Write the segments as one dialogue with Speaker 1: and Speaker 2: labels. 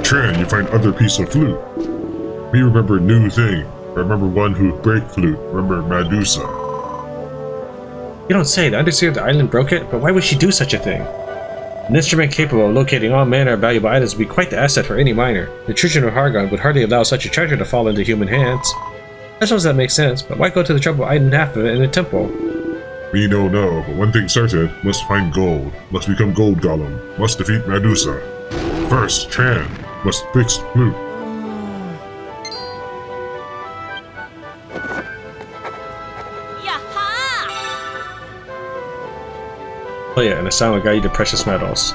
Speaker 1: Tran, you find other piece of flute. Me remember new thing. Remember one who break flute. Remember Medusa.
Speaker 2: You don't say. The underseer of the island broke it, but why would she do such a thing? An instrument capable of locating all manner of valuable items would be quite the asset for any miner. The Children of Hargon would hardly allow such a treasure to fall into human hands. I suppose that makes sense, but why go to the trouble of hiding half of it in a temple?
Speaker 1: Me no know, but one thing certain, must find gold. Must become gold golem. Must defeat Medusa. First, Tran must fix flute.
Speaker 2: Play it, and the sound will guide you to precious metals.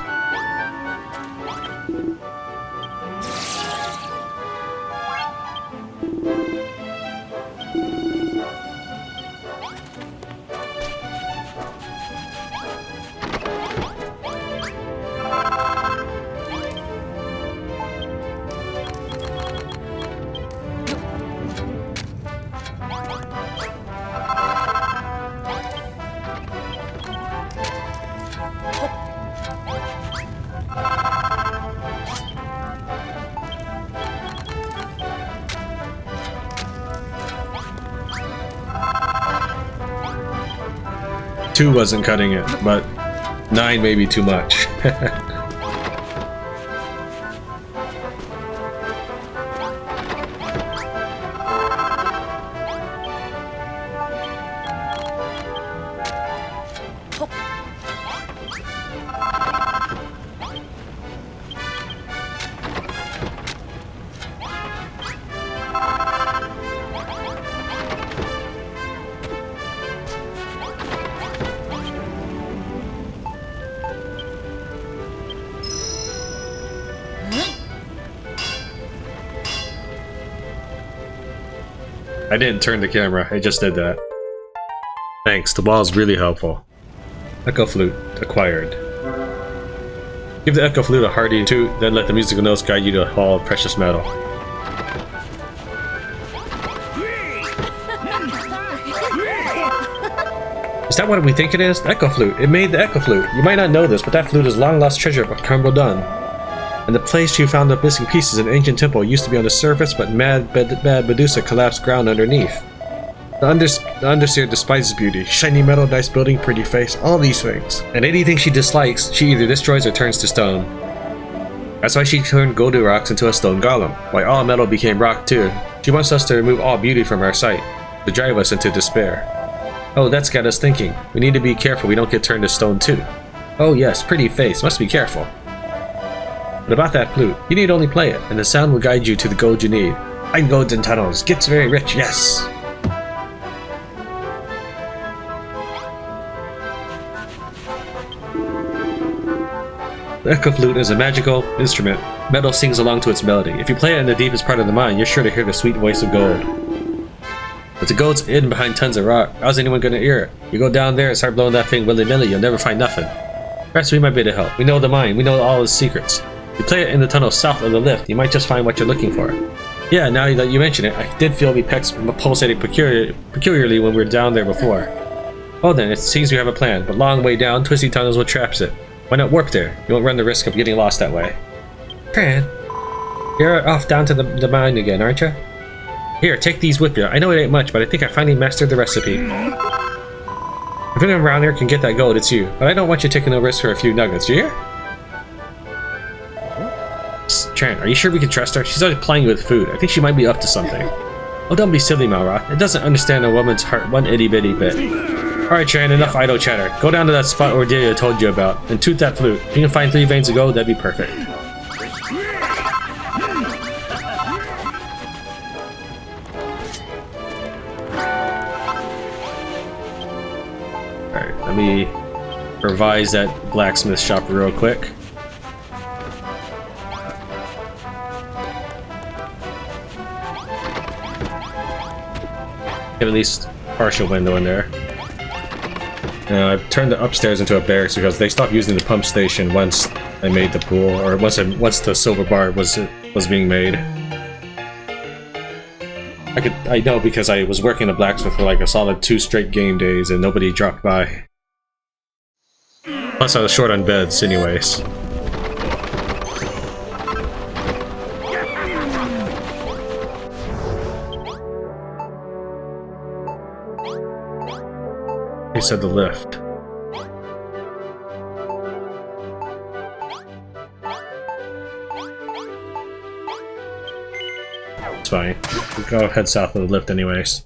Speaker 2: Two wasn't cutting it, but 9 may be too much. I didn't turn the camera, I just did that. Thanks, the wall is really helpful. Echo Flute, acquired. Give the Echo Flute a hearty toot, then let the musical notes guide you to a hall of precious metal. Is that what we think it is? The Echo Flute. It made the Echo Flute. You might not know this, but that flute is long lost treasure of Carmel Dun. And the place you found the missing pieces in an ancient temple used to be on the surface, but Mad Medusa collapsed ground underneath. The Underseer despises beauty, shiny metal, nice building, pretty face, all these things. And anything she dislikes, she either destroys or turns to stone. That's why she turned Goldirox into a stone golem, why all metal became rock too. She wants us to remove all beauty from our sight, to drive us into despair. Oh, that's got us thinking. We need to be careful we don't get turned to stone too. Oh yes, pretty face, must be careful. But about that flute, you need only play it, and the sound will guide you to the gold you need. Find gold in tunnels, gets very rich, yes! The Echo Flute is a magical instrument. Metal sings along to its melody. If you play it in the deepest part of the mine, you're sure to hear the sweet voice of gold. But the gold's hidden behind tons of rock. How's anyone gonna hear it? You go down there and start blowing that thing willy-nilly, you'll never find nothing. Perhaps we might be able to help. We know the mine, we know all its secrets. If you play it in the tunnel south of the lift, you might just find what you're looking for. Yeah, now that you mention it, I did feel me pecs pulsating peculiarly when we were down there before. Oh then, it seems we have a plan, but long way down, twisty tunnels will traps it. Why not warp there? You won't run the risk of getting lost that way. Tran, you're off down to the mine again, aren't you? Here, take these with you. I know it ain't much, but I think I finally mastered the recipe. If anyone around here can get that gold, it's you. But I don't want you taking no risk for a few nuggets, you hear? Psst, Tran, are you sure we can trust her? She's always plying you with food. I think she might be up to something. Oh, don't be silly, Malroth. It doesn't understand a woman's heart one itty-bitty bit. Alright, Tran, enough idle chatter. Go down to that spot Ordelia told you about, and toot that flute. If you can find 3 veins of gold, that'd be perfect. Alright, let me revise that blacksmith shop real quick. Get at least partial window in there. I turned the upstairs into a barracks because they stopped using the pump station once I made the pool, or once the silver bar was being made. I know because I was working the blacksmith for like a solid 2 straight game days and nobody dropped by. Plus I was short on beds anyways. He said the lift. It's fine. We'll go head south of the lift anyways.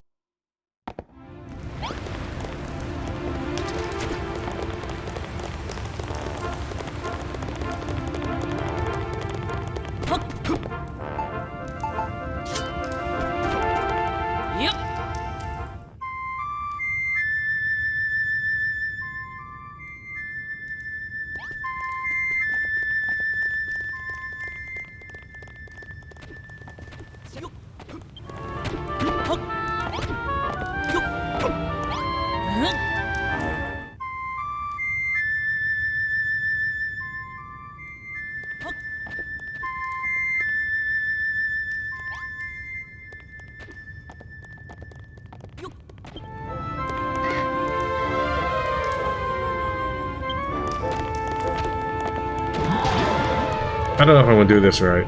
Speaker 2: I don't know if I'm gonna do this right.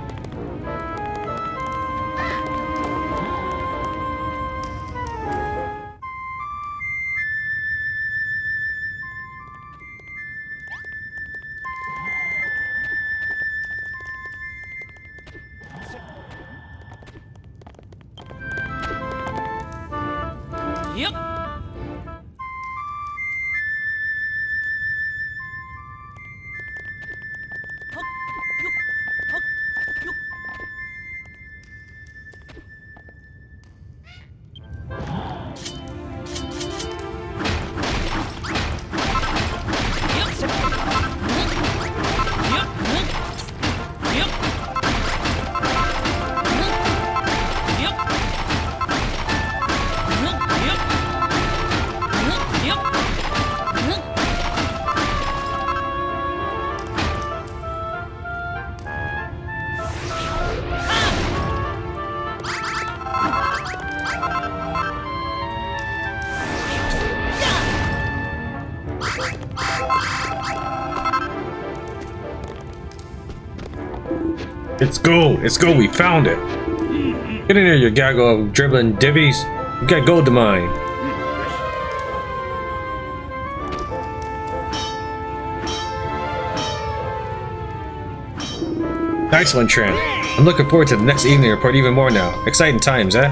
Speaker 2: Let's go, we found it! Get in here, you gaggle of dribbling divvies! We got gold to mine! Nice one, Tran. I'm looking forward to the next evening report even more now. Exciting times, eh?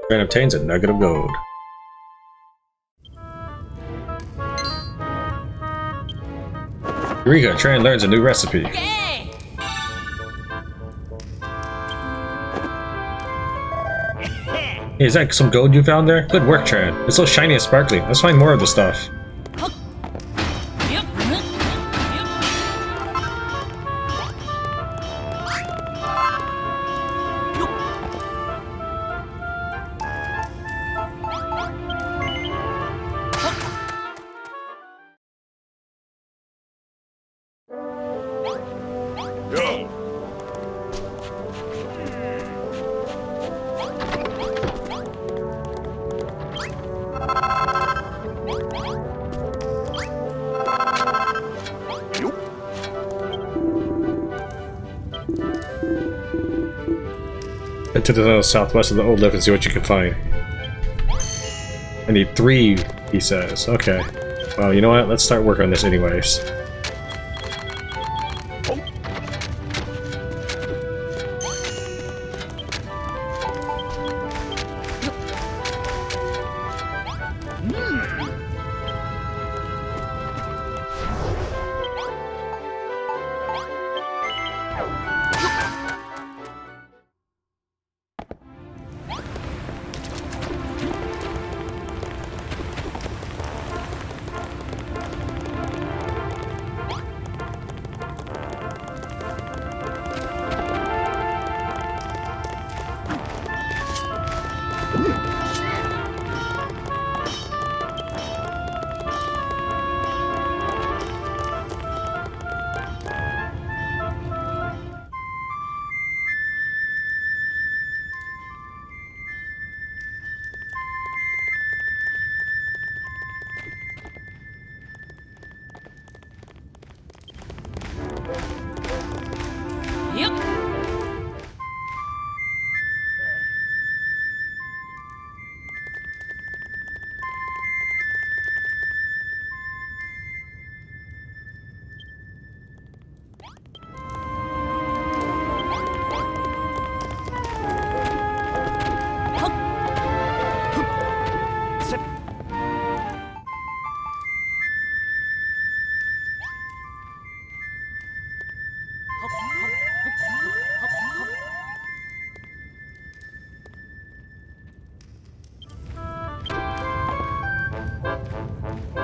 Speaker 2: Tran obtains a nugget of gold. Eureka! Tran learns a new recipe.
Speaker 3: Hey,
Speaker 2: Hey, is that some gold you found there? Good work, Tran. It's so shiny and sparkly. Let's find more of the stuff. Head to the southwest of the old lift and see what you can find. I need 3, he says. Okay. Well, you know what? Let's start working on this anyways.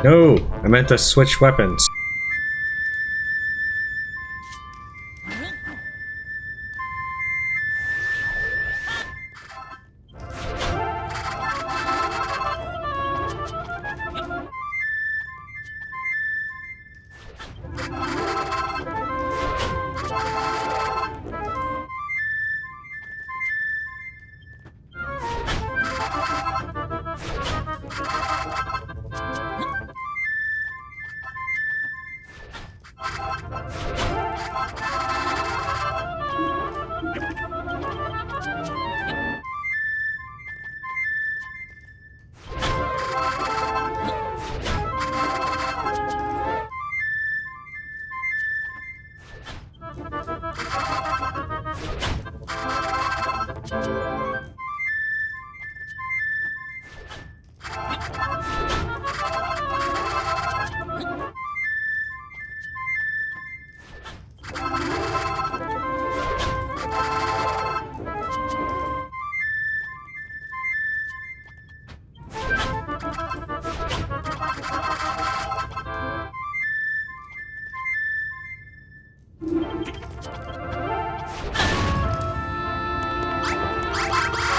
Speaker 2: No, I meant to switch weapons.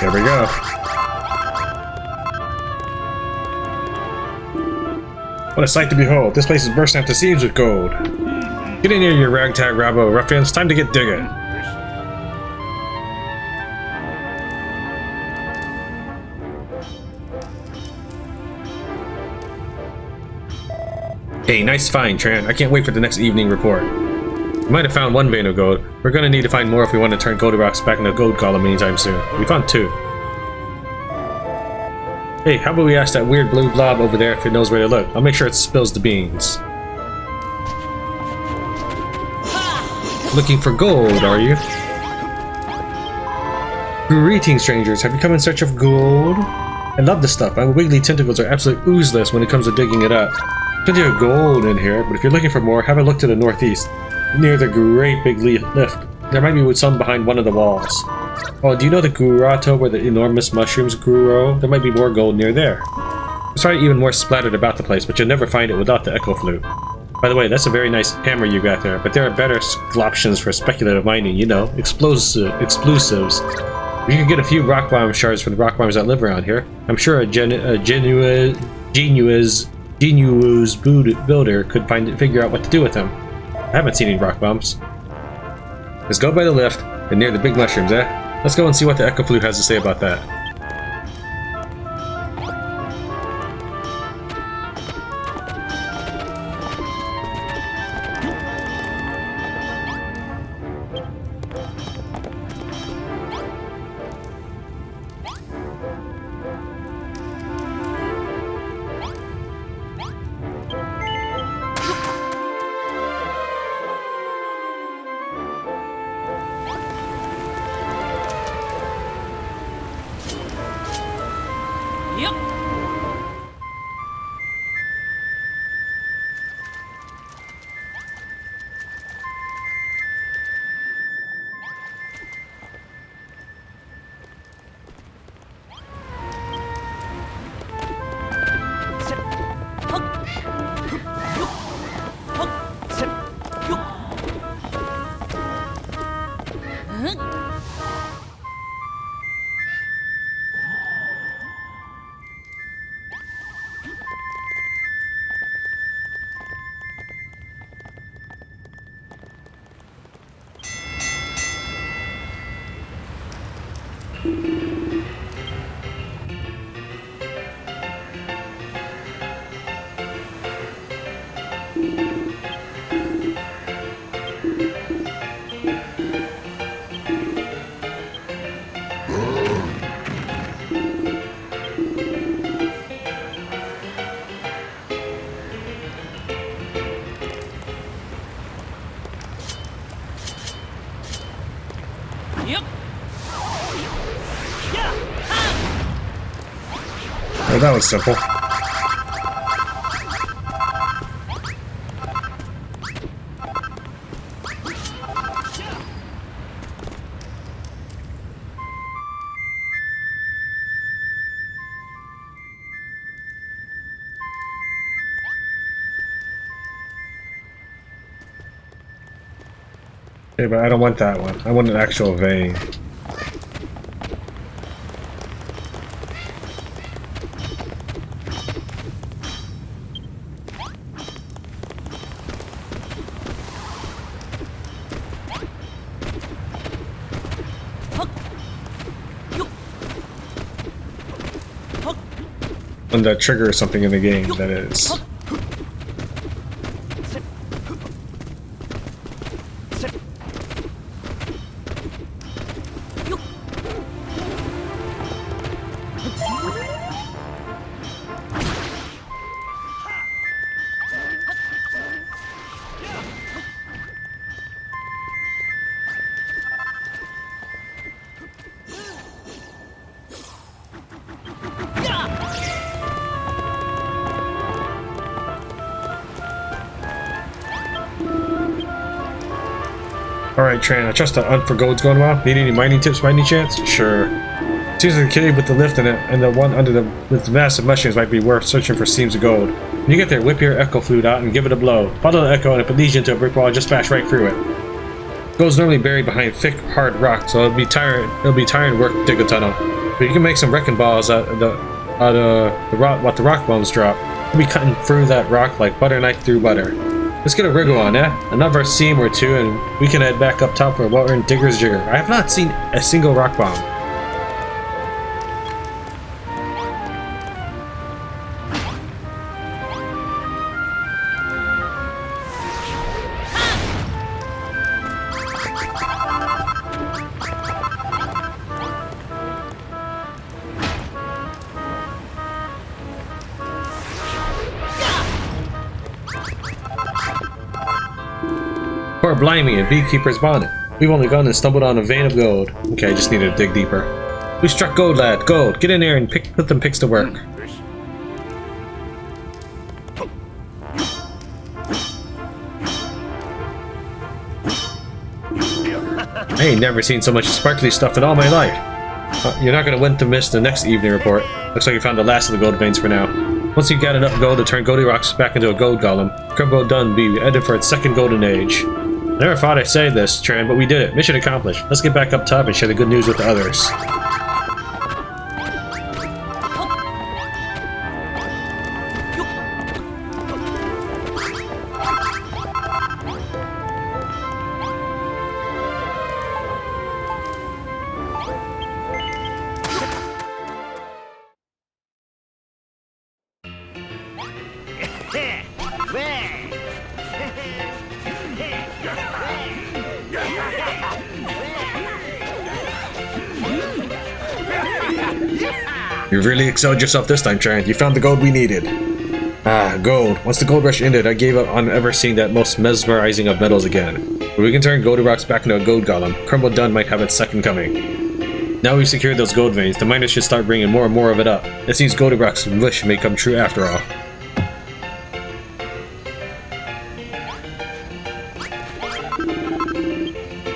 Speaker 2: There we go. What a sight to behold. This place is bursting at the seams with gold. Get in here, you ragtag rabble ruffians. Time to get digging. Hey, nice find, Tran. I can't wait for the next evening report. We might have found one vein of gold. We're gonna need to find more if we want to turn Goldirox back into gold Golem anytime soon. We found 2. Hey, how about we ask that weird blue blob over there if it knows where to look? I'll make sure it spills the beans. Looking for gold, are you? Greetings, strangers. Have you come in search of gold? I love this stuff. My wiggly tentacles are absolutely oozeless when it comes to digging it up. Plenty of gold in here, but if you're looking for more, have a look to the northeast. Near the great big lift. There might be some behind one of the walls. Oh, do you know the grotto where the enormous mushrooms grow? There might be more gold near there. There's probably even more splattered about the place, but you'll never find it without the echo flute. By the way, that's a very nice hammer you got there, but there are better options for speculative mining, you know, explosives. You can get a few rock bomb shards from the rock bombers that live around here. I'm sure a genius builder could figure out what to do with them. I haven't seen any rock bombs. Let's go by the lift and near the big mushrooms, eh? Let's go and see what the echo flute has to say about that. that was simple. Okay, but I don't want that one. I want an actual vein. And that triggers something in the game, that is. Alright, Tran, I trust the hunt for gold's going well. Need any mining tips by any chance? Sure. Seems like the cave with the lift in it and the one under the with the massive mushrooms might be worth searching for seams of gold. When you get there, whip your echo flute out and give it a blow. Follow the echo, and if it leads you into a brick wall, just bash right through it. Gold's normally buried behind thick, hard rock, so it'll be tiring work to dig a tunnel. But you can make some wrecking balls out of the rock bones drop. We'll be cutting through that rock like butter knife through butter. Let's get a wriggle on, eh? Another seam or two, and we can head back up top for what we're in Digger's Jigger. I have not seen a single rock bomb. Poor blimey, a beekeeper's bonnet. We've only gone and stumbled on a vein of gold. Okay, I just need to dig deeper. We struck gold, lad. Gold. Get in there and put them picks to work. I ain't never seen so much sparkly stuff in all my life. You're not gonna want to miss the next evening report. Looks like you found the last of the gold veins for now. Once you've got enough gold to turn Goldirox back into a gold golem, Crumbo done be headed for its second golden age. I never thought I'd say this, Tran, but we did it. Mission accomplished. Let's get back up top and share the good news with the others. You've really excelled yourself this time, Tran. You found the gold we needed. Ah, gold. Once the gold rush ended, I gave up on ever seeing that most mesmerizing of metals again. But we can turn Goldirox back into a gold golem. Crumble Dun might have its second coming. Now we've secured those gold veins, the miners should start bringing more and more of it up. It seems Goldirox's wish may come true after all.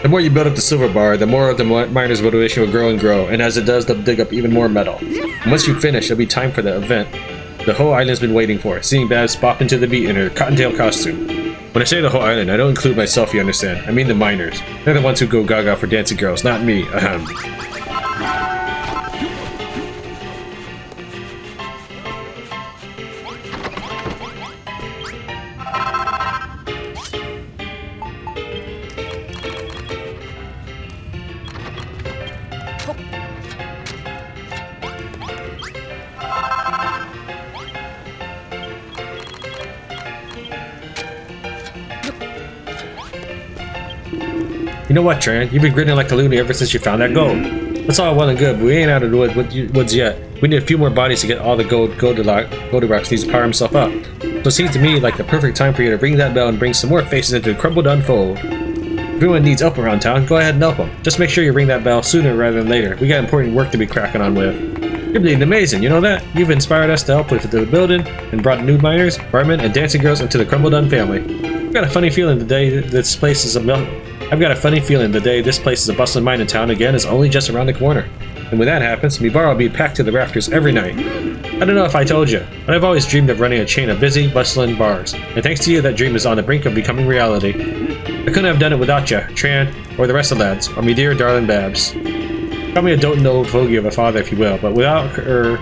Speaker 2: The more you build up the silver bar, the more of the miners' motivation will grow and grow, and as it does, they'll dig up even more metal. And once you finish, it'll be time for the event the whole island's been waiting for, seeing Babs pop into the beat in her cottontail costume. When I say the whole island, I don't include myself, you understand. I mean the miners. They're the ones who go gaga for dancing girls, not me. Ahem. You know what, Tran? You've been grinning like a loony ever since you found that gold. That's all well and good, but we ain't out of the woods yet. We need a few more bodies to get all the gold Goldirox needs to power himself up. So it seems to me like the perfect time for you to ring that bell and bring some more faces into the Crumble Dun fold. If anyone needs help around town, go ahead and help them. Just make sure you ring that bell sooner rather than later. We got important work to be cracking on with. You're bleeding amazing, you know that? You've inspired us to help with the building and brought new miners, barmen, and dancing girls into the Crumble Dun family. I've got a funny feeling the day this place is a bustling mining town again is only just around the corner. And when that happens, me bar will be packed to the rafters every night. I don't know if I told you, but I've always dreamed of running a chain of busy, bustling bars. And thanks to you, that dream is on the brink of becoming reality. I couldn't have done it without you, Tran, or the rest of the lads, or me dear darling Babs. Call me a doting old fogey of a father if you will, but without her,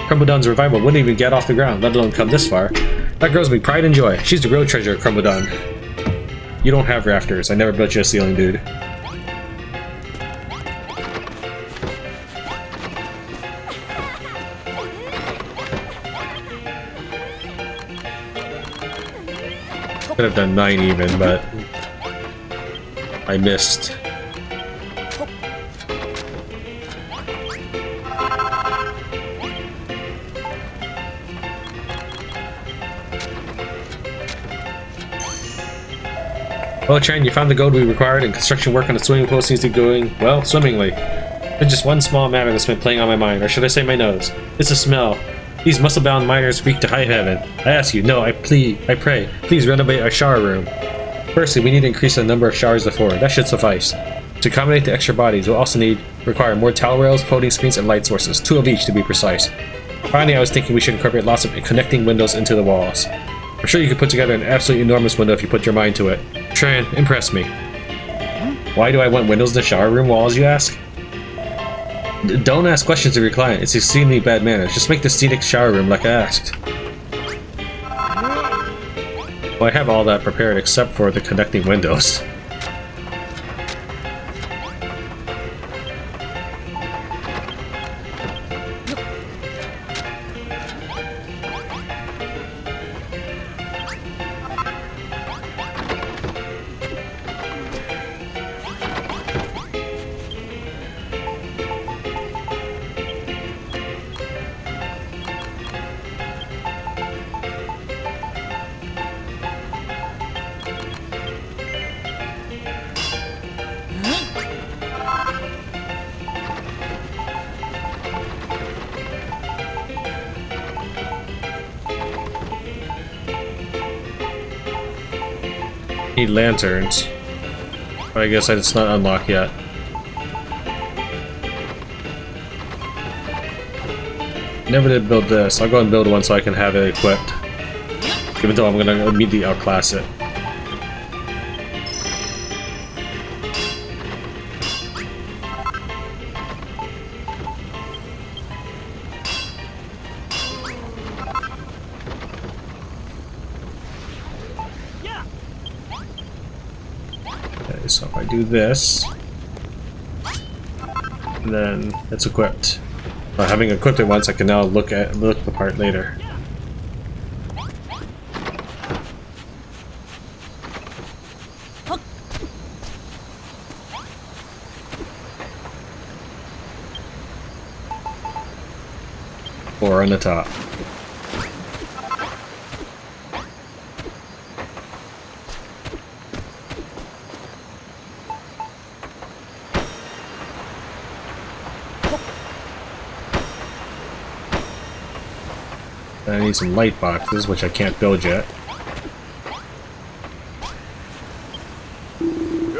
Speaker 2: Crumble Dun's revival wouldn't even get off the ground, let alone come this far. That girl's me pride and joy. She's the real treasure of Crumble Dun. You don't have rafters. I never built you a ceiling, dude. Could have done 9 even, but I missed. Well, Tran, you found the gold we required, and construction work on the swimming pool seems to be going, well, swimmingly. There's just one small matter that's been playing on my mind, or should I say my nose. It's a smell. These muscle-bound miners reek to high heaven. I ask you, no, I pray, please renovate our shower room. Firstly, we need to increase the number of showers to 4. That should suffice. To accommodate the extra bodies, we'll also require more towel rails, floating screens, and light sources, 2 of each to be precise. Finally, I was thinking we should incorporate lots of connecting windows into the walls. I'm sure you could put together an absolutely enormous window if you put your mind to it. Tran, impress me. Why do I want windows in the shower room walls, you ask? Don't ask questions of your client. It's exceedingly bad manners. Just make the scenic shower room like I asked. Well, I have all that prepared except for the connecting windows. Need lanterns, but I guess it's not unlocked yet. Never did build this. I'll go and build one so I can have it equipped, even though I'm gonna immediately outclass it. So if I do this, and then it's equipped. Having equipped it once, I can now look the part later. Or on the top. I need some light boxes, which I can't build yet.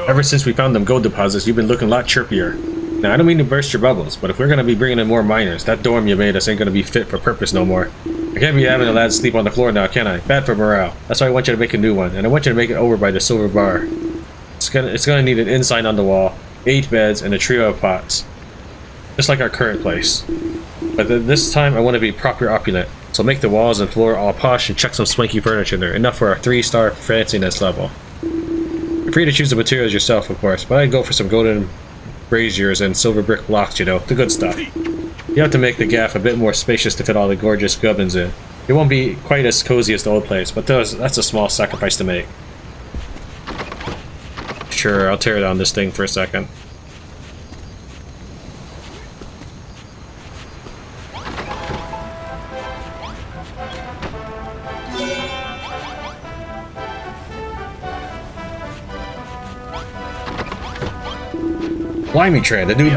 Speaker 2: Ever since we found them gold deposits, you've been looking a lot chirpier. Now, I don't mean to burst your bubbles, but if we're gonna be bringing in more miners, that dorm you made us ain't gonna be fit for purpose no more. I can't be having the lads sleep on the floor now, can I? Bad for morale. That's why I want you to make a new one, and I want you to make it over by the silver bar. It's gonna need an ensign on the wall, 8 beds, and a trio of pots. Just like our current place. But this time, I want to be proper opulent. So make the walls and floor all posh and chuck some swanky furniture in there, enough for our 3-star fanciness level. You're free to choose the materials yourself, of course, but I'd go for some golden braziers and silver brick blocks, you know, the good stuff. You have to make the gaff a bit more spacious to fit all the gorgeous gubbins in. It won't be quite as cozy as the old place, but that's a small sacrifice to make. Sure, I'll tear down this thing for a second. Blimey, Tran, the new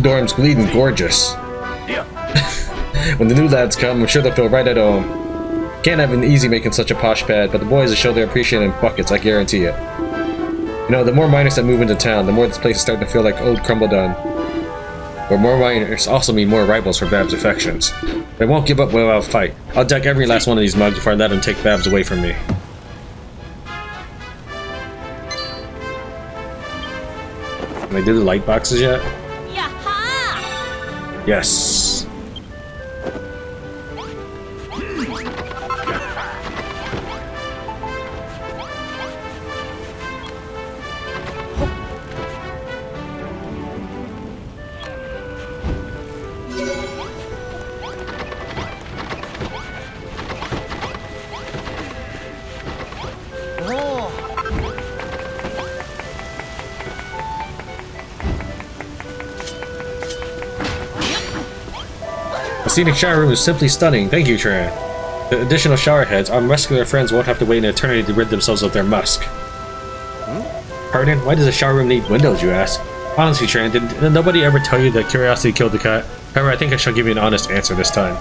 Speaker 2: dorm's bleeding gorgeous. When the new lads come, I'm sure they'll feel right at home. Can't have an easy making such a posh pad, but the boys will show their appreciation in buckets, I guarantee it. You know, the more miners that move into town, the more this place is starting to feel like old Crumbledon. But more miners also mean more rivals for Babs' affections. They won't give up without a fight. I'll deck every last one of these mugs before I let them take Babs away from me. Can I do the light boxes yet?
Speaker 3: Yaha!
Speaker 2: Yes. The scenic shower room is simply stunning. Thank you, Tran. The additional shower heads, our muscular friends won't have to wait an eternity to rid themselves of their musk. Pardon? Why does a shower room need windows, you ask? Honestly, Tran, did nobody ever tell you that curiosity killed the cat? However, I think I shall give you an honest answer this time.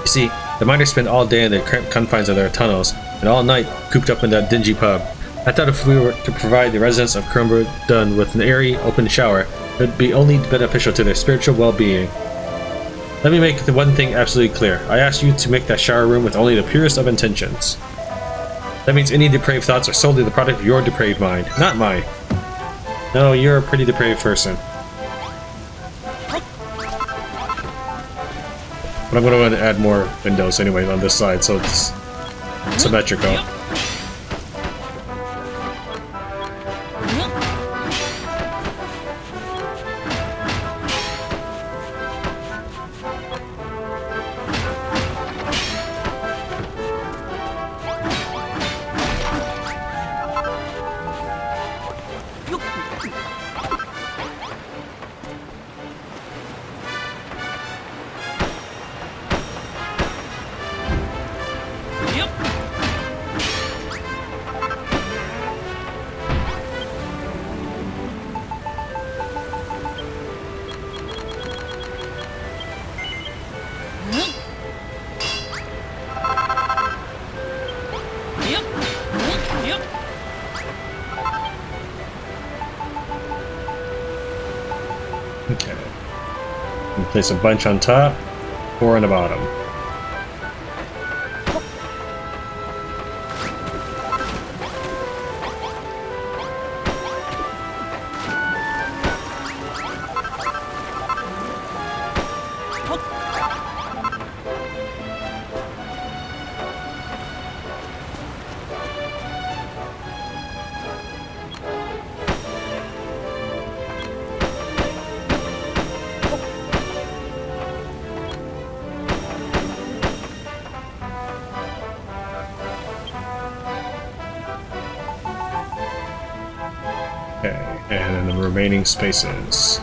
Speaker 2: You see, the miners spend all day in the cramped confines of their tunnels, and all night cooped up in that dingy pub. I thought if we were to provide the residents of Crumbledon with an airy, open shower, it would be only beneficial to their spiritual well-being. Let me make the one thing absolutely clear. I asked you to make that shower room with only the purest of intentions. That means any depraved thoughts are solely the product of your depraved mind, not mine. No, you're a pretty depraved person. But I'm going to add more windows anyway on this side, so it's symmetrical. Okay. And place a bunch on top, 4 on the bottom. Okay, and then the remaining spaces.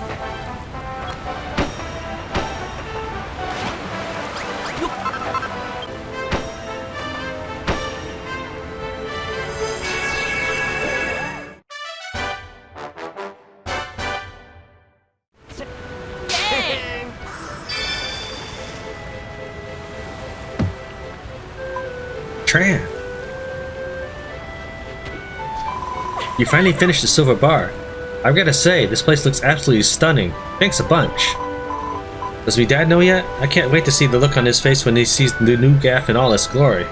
Speaker 2: Tran! You finally finished the silver bar. I've gotta say, this place looks absolutely stunning. Thanks a bunch. Does me dad know yet? I can't wait to see the look on his face when he sees the new gaff in all its glory.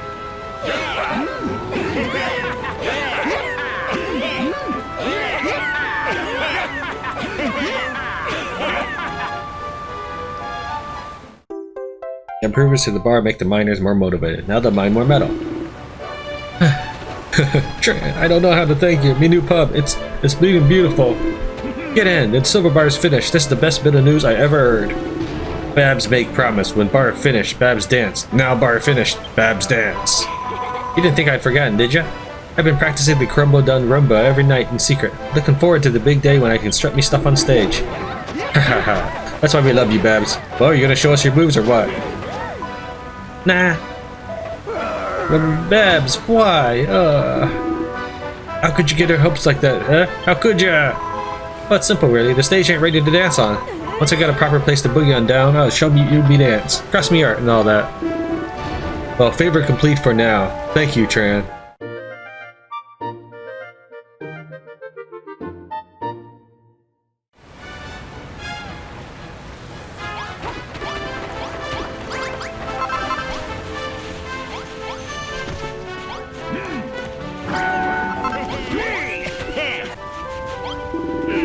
Speaker 2: The improvements to the bar make the miners more motivated. Now they'll mine more metal. Tran, I don't know how to thank you. Me new pub, it's bleeding beautiful. Get in, the silver bar's finished. This is the best bit of news I ever heard. Babs make promise. When bar finished, Babs dance. Now bar finished, Babs dance. You didn't think I'd forgotten, did ya? I've been practicing the Crumbledon Rumba every night in secret. Looking forward to the big day when I can strut me stuff on stage. Hahaha. That's why we love you, Babs. Well, are you gonna show us your moves or what? Nah. Babs, why? How could you get her hopes like that, huh? How could ya? Well, it's simple, really. The stage ain't ready to dance on. Once I got a proper place to boogie on down, I'll show you me dance. Cross me art and all that. Well, favor complete for now. Thank you, Tran.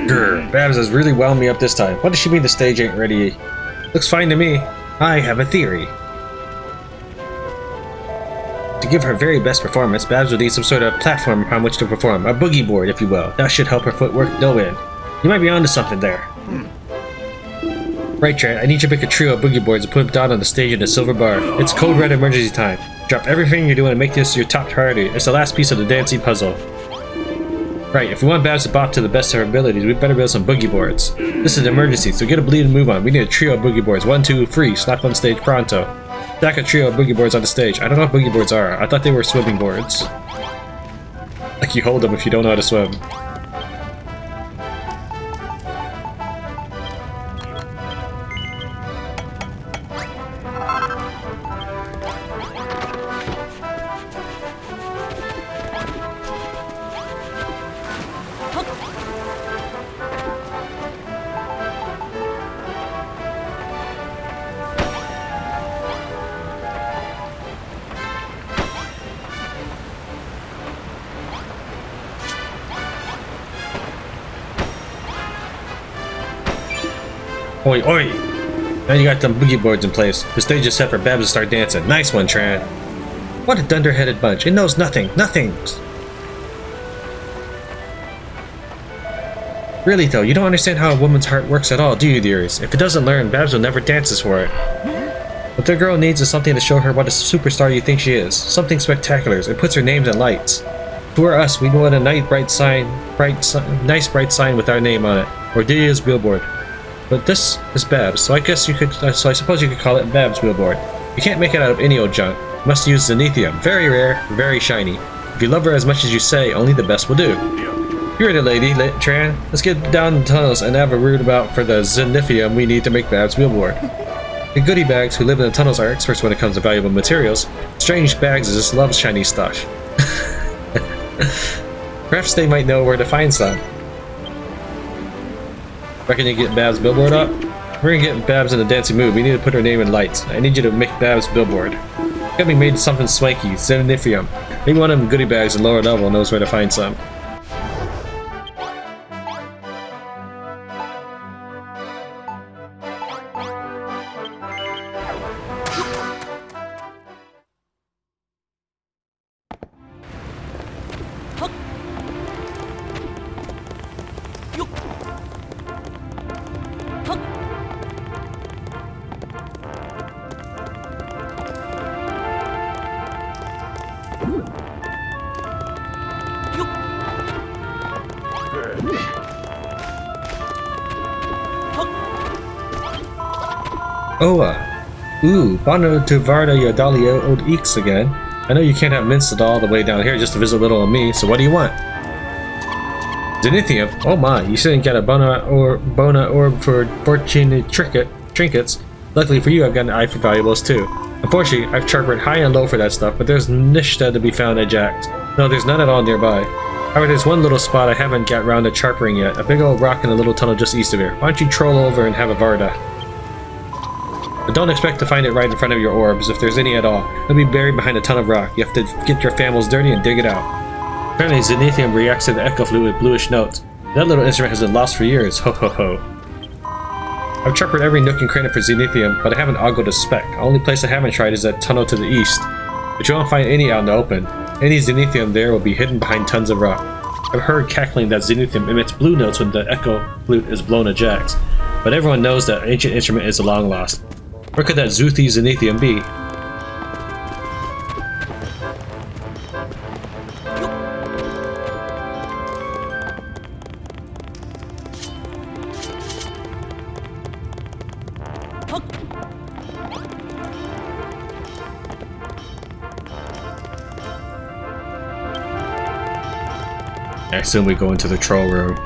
Speaker 2: Grr, Babs has really wound me up this time. What does she mean the stage ain't ready? Looks fine to me. I have a theory. To give her very best performance, Babs will need some sort of platform upon which to perform. A boogie board, if you will. That should help her footwork no end. You might be onto something there. Right, Tran, I need you to pick a trio of boogie boards and put them down on the stage in a silver bar. It's code red emergency time. Drop everything you're doing and make this your top priority. It's the last piece of the dancing puzzle. Right, if we want Babs to bop to the best of her abilities, we better build some boogie boards. This is an emergency, so get a bleed and move on. We need a trio of boogie boards. 1, 2, 3, slap on stage pronto. Stack a trio of boogie boards on the stage. I don't know what boogie boards are. I thought they were swimming boards. Like you hold them if you don't know how to swim. Oi, oi! Now you got them boogie boards in place. The stage is set for Babs to start dancing. Nice one, Tran. What a dunderheaded bunch. It knows nothing. Nothing! Really though, you don't understand how a woman's heart works at all, do you, dearies? If it doesn't learn, Babs will never dances for it. What the girl needs is something to show her what a superstar you think she is. Something spectacular. It puts her names in lights. If it were us, we'd want a nice bright sign with our name on it. Or Delia's billboard. But this is Babs, so I suppose you could call it Babs billboard. You can't make it out of any old junk. You must use zenithium. Very rare, very shiny. If you love her as much as you say, only the best will do. You're the lady, Tran. Let's get down the tunnels and have a root about for the zenithium we need to make Babs billboard. The goodie bags who live in the tunnels are experts when it comes to valuable materials. Strange bags just love shiny stuff. Perhaps they might know where to find some. Reckon you get Babs' billboard up? We're gonna get Babs in a dancing mood. We need to put her name in lights. I need you to make Babs' billboard. Got me made something swanky, zenithium. Maybe one of them goodie bags at lower level knows where to find some. Ooh, Bono to Varda Yadalia Old Eeks again. I know you can't have minced all the way down here just to visit little on me, so what do you want? Zenithium? Oh my, you shouldn't get a Bona orb for fortunate trinkets. Luckily for you, I've got an eye for valuables too. Unfortunately, I've chartered high and low for that stuff, but there's nishta to be found at Jack's. No, there's none at all nearby. However, there's one little spot I haven't got round to chartering yet, a big old rock in a little tunnel just east of here. Why don't you troll over and have a Varda? But don't expect to find it right in front of your orbs, if there's any at all. It'll be buried behind a ton of rock. You have to get your famils dirty and dig it out. Apparently, zenithium reacts to the echo flute with bluish notes. That little instrument has been lost for years. Ho ho ho. I've chartered every nook and cranny for zenithium, but I haven't ogled a speck. The only place I haven't tried is that tunnel to the east. But you won't find any out in the open. Any zenithium there will be hidden behind tons of rock. I've heard cackling that zenithium emits blue notes when the echo flute is blown at Jack's. But everyone knows that ancient instrument is long lost. Where could that Zuthi zenithium be? I assume we go into the troll room.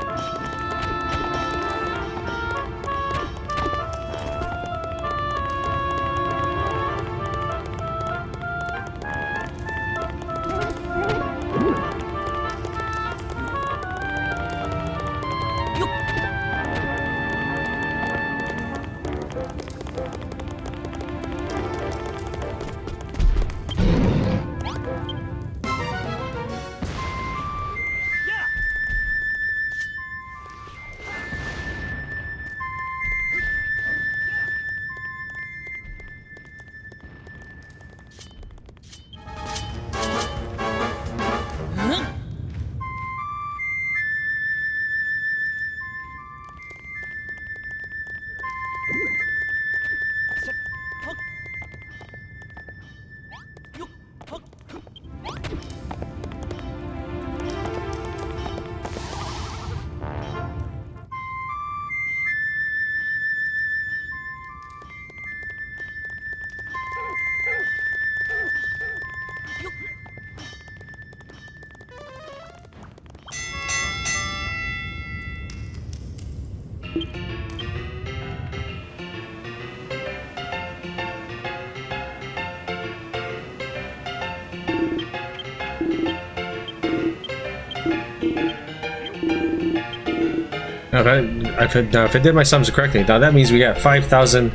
Speaker 2: Now, if I did my sums correctly, now that means we got 5,000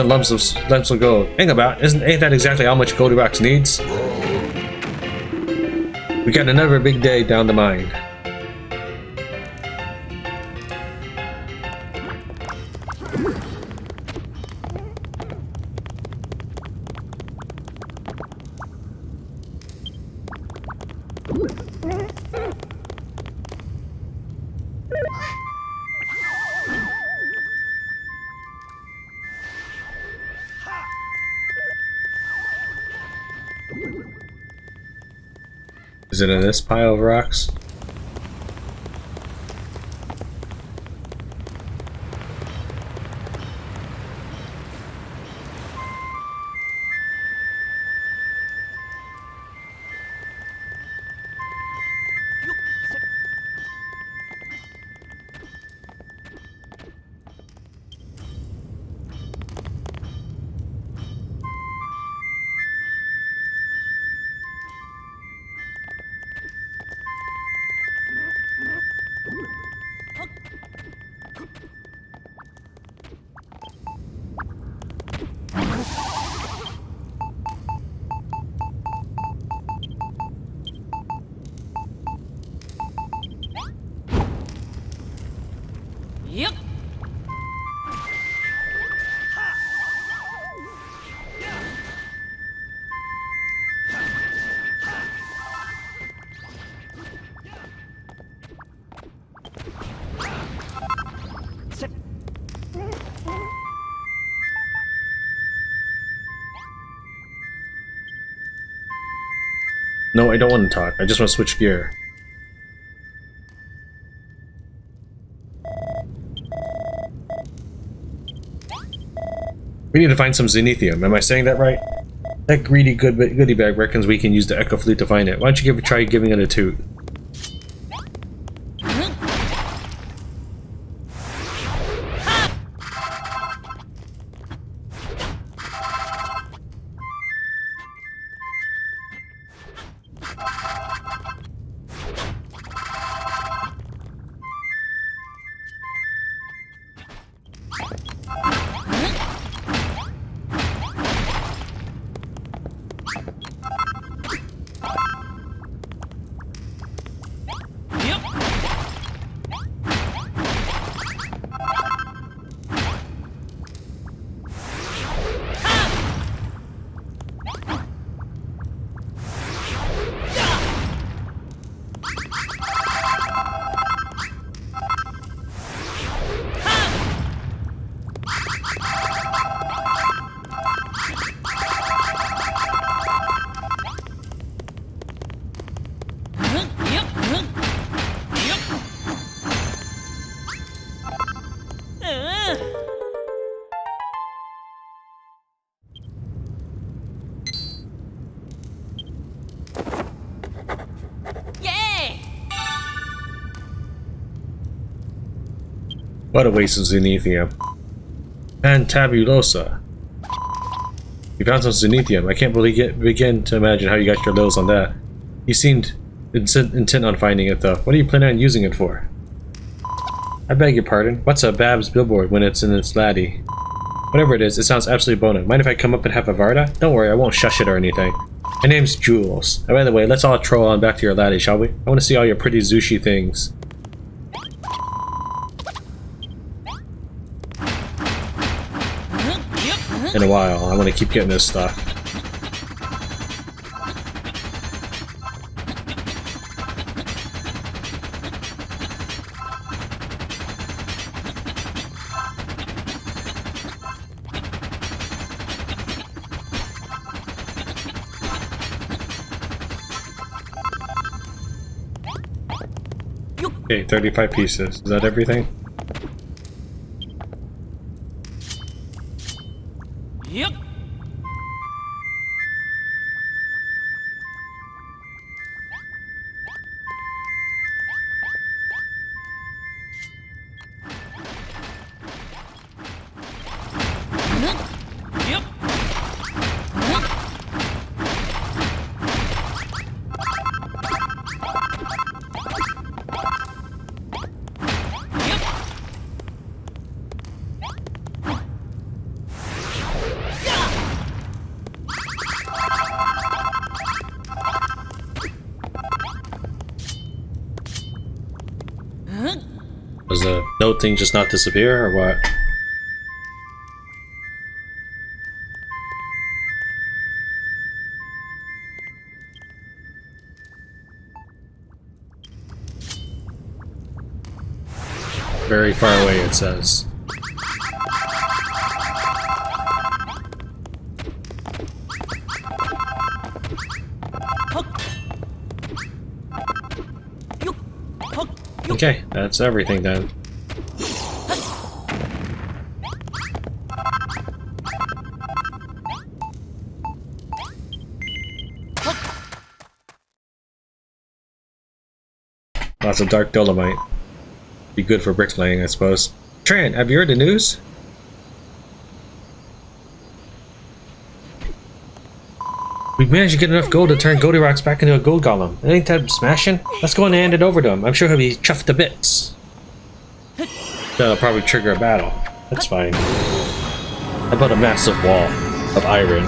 Speaker 2: lumps of gold. Think about it, ain't that exactly how much Goldirox needs? We got another big day down the mine. Is it in this pile of rocks?
Speaker 3: Yep.
Speaker 2: No, I don't want to talk. I just want to switch gear. We need to find some zenithium. Am I saying that right? That greedy goodie bag reckons we can use the echo flute to find it. Why don't you try giving it a toot? What a waste of zenithium. Fantabulosa. You found some zenithium. I can't begin to imagine how you got your lows on that. You seemed intent on finding it though. What are you planning on using it for? I beg your pardon. What's a Bab's billboard when it's in its laddie? Whatever it is, it sounds absolutely boning. Mind if I come up and have a Varda? Don't worry, I won't shush it or anything. My name's Jules. And by the way, let's all troll on back to your laddie, shall we? I want to see all your pretty Zushi things. In a while, I want to keep getting this stuff. Okay, 35 pieces. Is that everything?
Speaker 3: Yep.
Speaker 2: Does the note thing just not disappear, or what? Very far away, it says. Okay, that's everything then. Lots of dark dolomite. Be good for bricklaying, I suppose. Tran, have you heard the news? We've managed to get enough gold to turn Goldirox back into a gold golem. Ain't that smashing? Let's go and hand it over to him. I'm sure he'll be chuffed to bits. That'll probably trigger a battle. That's fine. How about a massive wall of iron?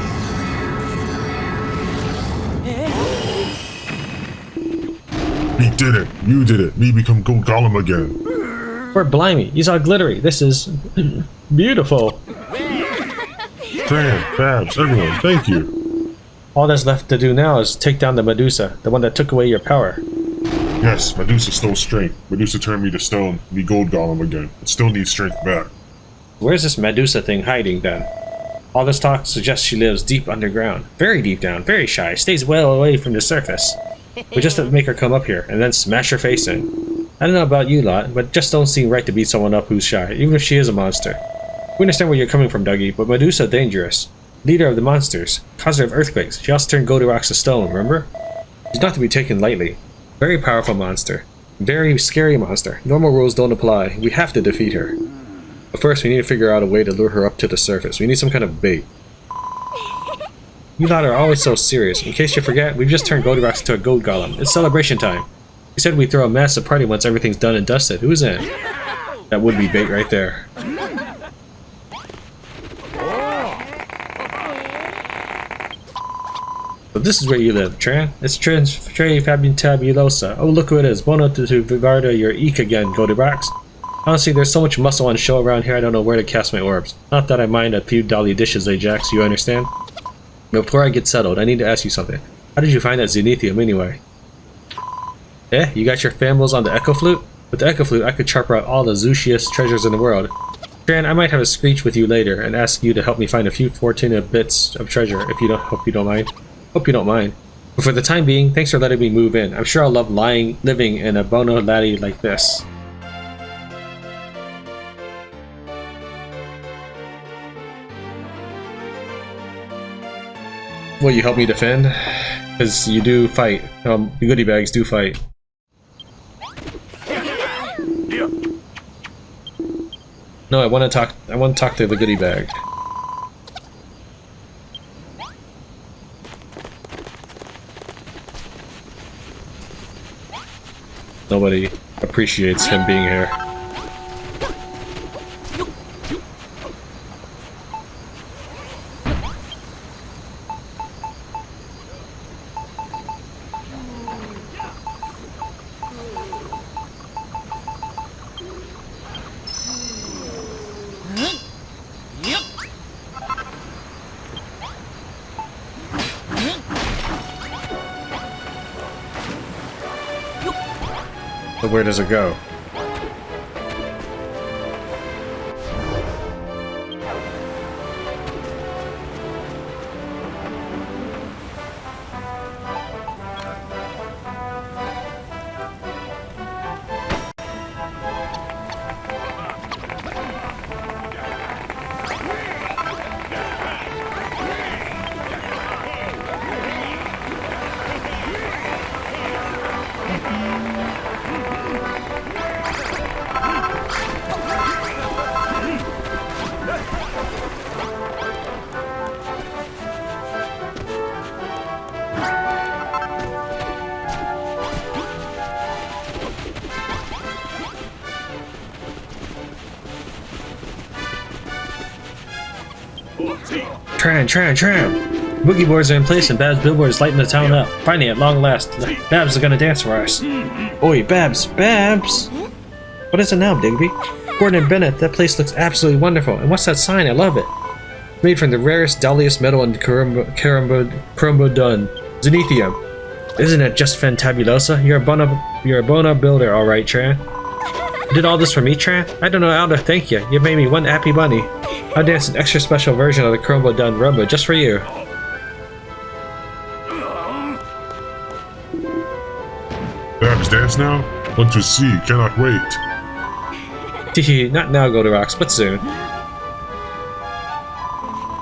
Speaker 1: We did it! You did it! We become gold golem again!
Speaker 2: We're blimey, he's all glittery. This is beautiful.
Speaker 1: Tran, Babs, everyone, thank you!
Speaker 2: All that's left to do now is take down the Medusa, the one that took away your power.
Speaker 1: Yes, Medusa stole strength. Medusa turned me to stone, me gold golem again. It still needs strength back.
Speaker 2: Where's this Medusa thing hiding then? All this talk suggests she lives deep underground. Very deep down, very shy, stays well away from the surface. We just have to make her come up here, and then smash her face in. I don't know about you lot, but it just don't seem right to beat someone up who's shy, even if she is a monster. We understand where you're coming from, Dougie, but Medusa dangerous. Leader of the monsters, causer of earthquakes. She also turned Goldirox to stone, remember? She's not to be taken lightly. Very powerful monster. Very scary monster. Normal rules don't apply. We have to defeat her. But first, we need to figure out a way to lure her up to the surface. We need some kind of bait. You lot are always so serious. In case you forget, we've just turned Goldirox into a gold golem. It's celebration time. We said we'd throw a massive party once everything's done and dusted. Who's in? That would be bait right there. So this is where you live, Tran. It's Tre Fabulosa. Oh, look who it is. Buono to Vivarda your eek again, Goldirox. Honestly, there's so much muscle on show around here I don't know where to cast my orbs. Not that I mind a few dolly dishes, Ajax, you understand? But before I get settled, I need to ask you something. How did you find that Zenithium anyway? Eh? You got your fambles on the Echo Flute? With the Echo Flute, I could chart out all the Zushiest treasures in the world. Tran, I might have a screech with you later and ask you to help me find a few fortunate bits of treasure, if you don't. Hope you don't mind. Hope you don't mind. But for the time being, thanks for letting me move in. I'm sure I'll love living in a bono laddie like this. Will you help me defend? Because you do fight. The goodie bags do fight. No, I want to talk to the goodie bag. Nobody appreciates him being here. So where does it go? Tran! Boogie boards are in place and Babs' billboard is lighting the town up. Finally, at long last, Babs is gonna dance for us. Oi, Babs! What is it now, Digby? Gordon and Bennett, that place looks absolutely wonderful. And what's that sign? I love it. It's made from the rarest, dulliest metal in Crumbodun, Zenithium. Isn't it just fantabulosa? You're a bona builder, alright, Tran. You did all this for me, Tran? I don't know how to thank you. You made me one happy bunny. I'll dance an extra special version of the Crumbodun rumba just for you.
Speaker 1: Babs dance now? Want to see, cannot wait.
Speaker 2: Teehee, not now, Goldirox, but soon.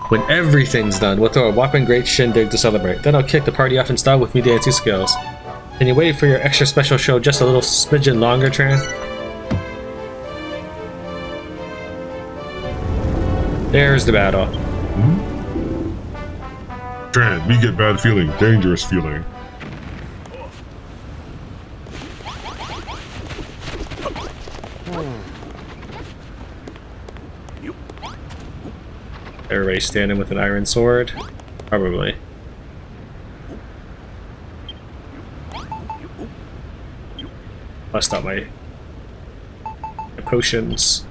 Speaker 2: When everything's done, we'll throw a whopping great shindig to celebrate. Then I'll kick the party off in style with me dancing skills. Can you wait for your extra special show just a little smidgen longer, Tran? There's the battle.
Speaker 1: Tran, we get bad feeling, dangerous feeling.
Speaker 2: Everybody standing with an iron sword? Probably. Bust out my potions.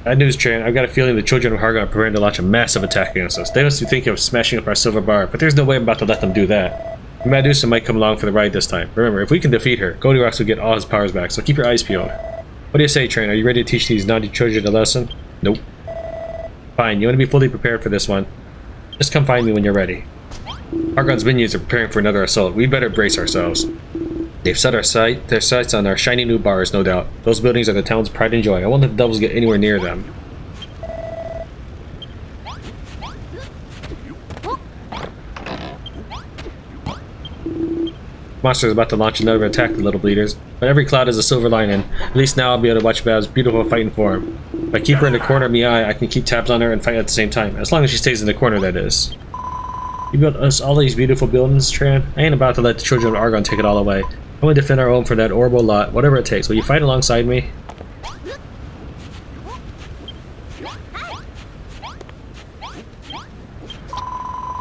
Speaker 2: Bad news, Tran. I've got a feeling the children of Hargon are preparing to launch a massive attack against us. They must be thinking of smashing up our silver bar, but there's no way I'm about to let them do that. Medusa might come along for the ride this time. Remember, if we can defeat her, Goldirox will get all his powers back, so keep your eyes peeled. What do you say, Tran? Are you ready to teach these naughty children a lesson? Nope. Fine, you want to be fully prepared for this one. Just come find me when you're ready. Hargon's minions are preparing for another assault. We better brace ourselves. They've set their sights on our shiny new bars, no doubt. Those buildings are the town's pride and joy. I won't let the devils get anywhere near them. Monster's about to launch another attack, the little bleeders. But every cloud is a silver lining. At least now I'll be able to watch Bab's beautiful fighting form. If I keep her in the corner of my eye, I can keep tabs on her and fight at the same time. As long as she stays in the corner, that is. You built us all these beautiful buildings, Tran. I ain't about to let the children of Argon take it all away. I'm going to defend our home for that horrible lot, whatever it takes. Will you fight alongside me?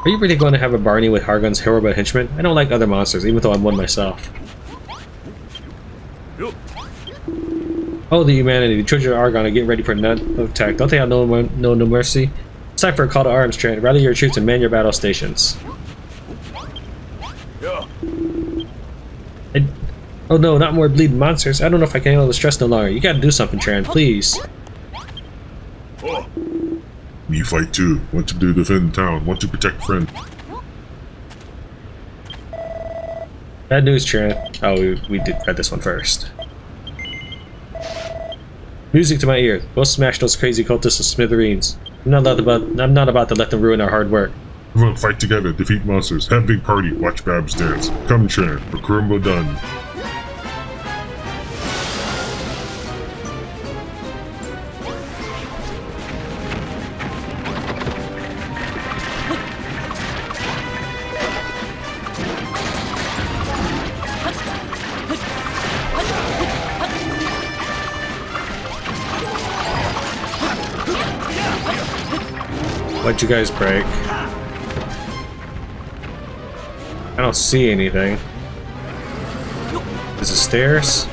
Speaker 2: Are you really going to have a Barney with Hargon's horrible henchmen? I don't like other monsters, even though I'm one myself. Oh, the humanity. The children of Argon are getting ready for another attack. Don't they have no mercy? It's time for a call to arms, Tran. Rally your troops and man your battle stations. Oh no, not more bleeding monsters. I don't know if I can handle the stress no longer. You gotta do something, Tran, please.
Speaker 1: Me fight too. Want to defend the town. Want to protect friend.
Speaker 2: Bad news, Tran. Oh, we did read this one first. Music to my ears. We'll smash those crazy cultists to smithereens. I'm not about to let them ruin our hard work.
Speaker 1: Everyone fight together, defeat monsters, have a big party, watch Babs dance. Come, Tran, for Crumbodun.
Speaker 2: Why'd you guys break? I don't see anything. Is it stairs?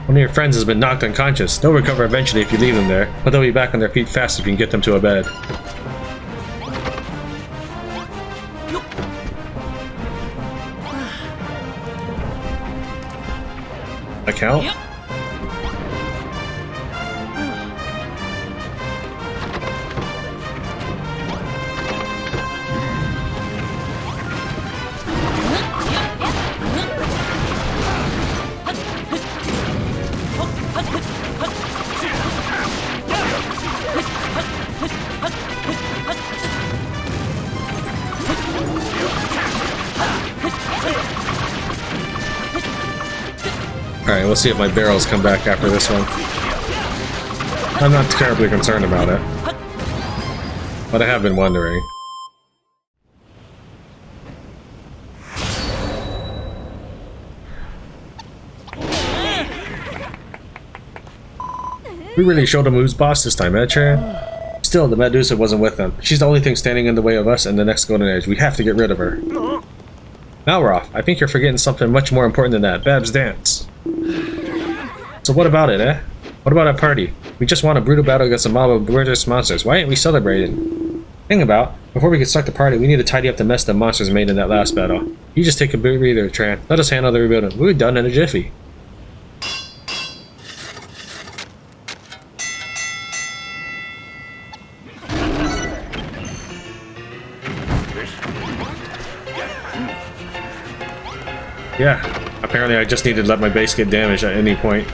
Speaker 2: One of your friends has been knocked unconscious. They'll recover eventually if you leave them there, but they'll be back on their feet fast if you can get them to a bed. Account? Alright, we'll see if my barrels come back after this one. I'm not terribly concerned about it. But I have been wondering. We really showed him who's boss this time, eh, Tran? Still, the Medusa wasn't with them. She's the only thing standing in the way of us and the next Golden Age. We have to get rid of her. Now we're off. I think you're forgetting something much more important than that. Bab's dance. So what about it, eh? What about a party? We just won a brutal battle against a mob of murderous monsters. Why aren't we celebrating? Think about, before we can start the party, we need to tidy up the mess the monsters made in that last battle. You just take a breather, Tran. Let us handle the rebuilding. We're done in a jiffy. Yeah, apparently I just needed to let my base get damaged at any point.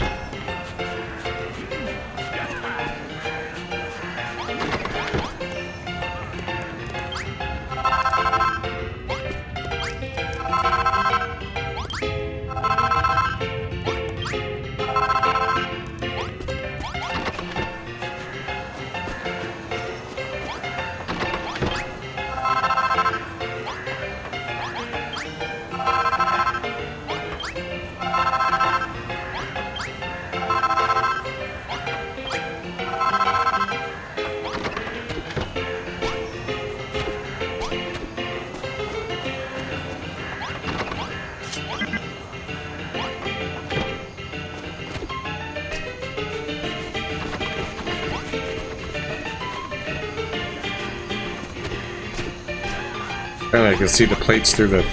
Speaker 2: I can see the plates through the...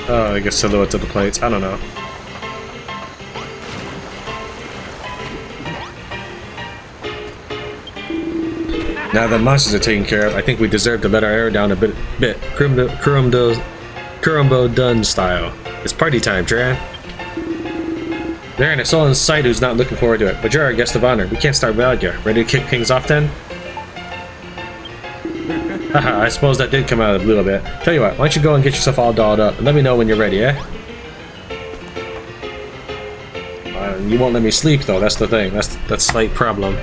Speaker 2: Oh, I guess silhouettes of the plates. I don't know. Now that monsters are taken care of, I think we deserve to let our air down a bit. Kurumbo Dun style. It's party time, Tran. There ain't a soul in sight who's not looking forward to it, but you're our guest of honor. We can't start without you. Ready to kick things off then? Haha, I suppose that did come out of the blue a bit. Tell you what, why don't you go and get yourself all dolled up, and let me know when you're ready, eh? You won't let me sleep, though, that's the thing. That's the slight problem.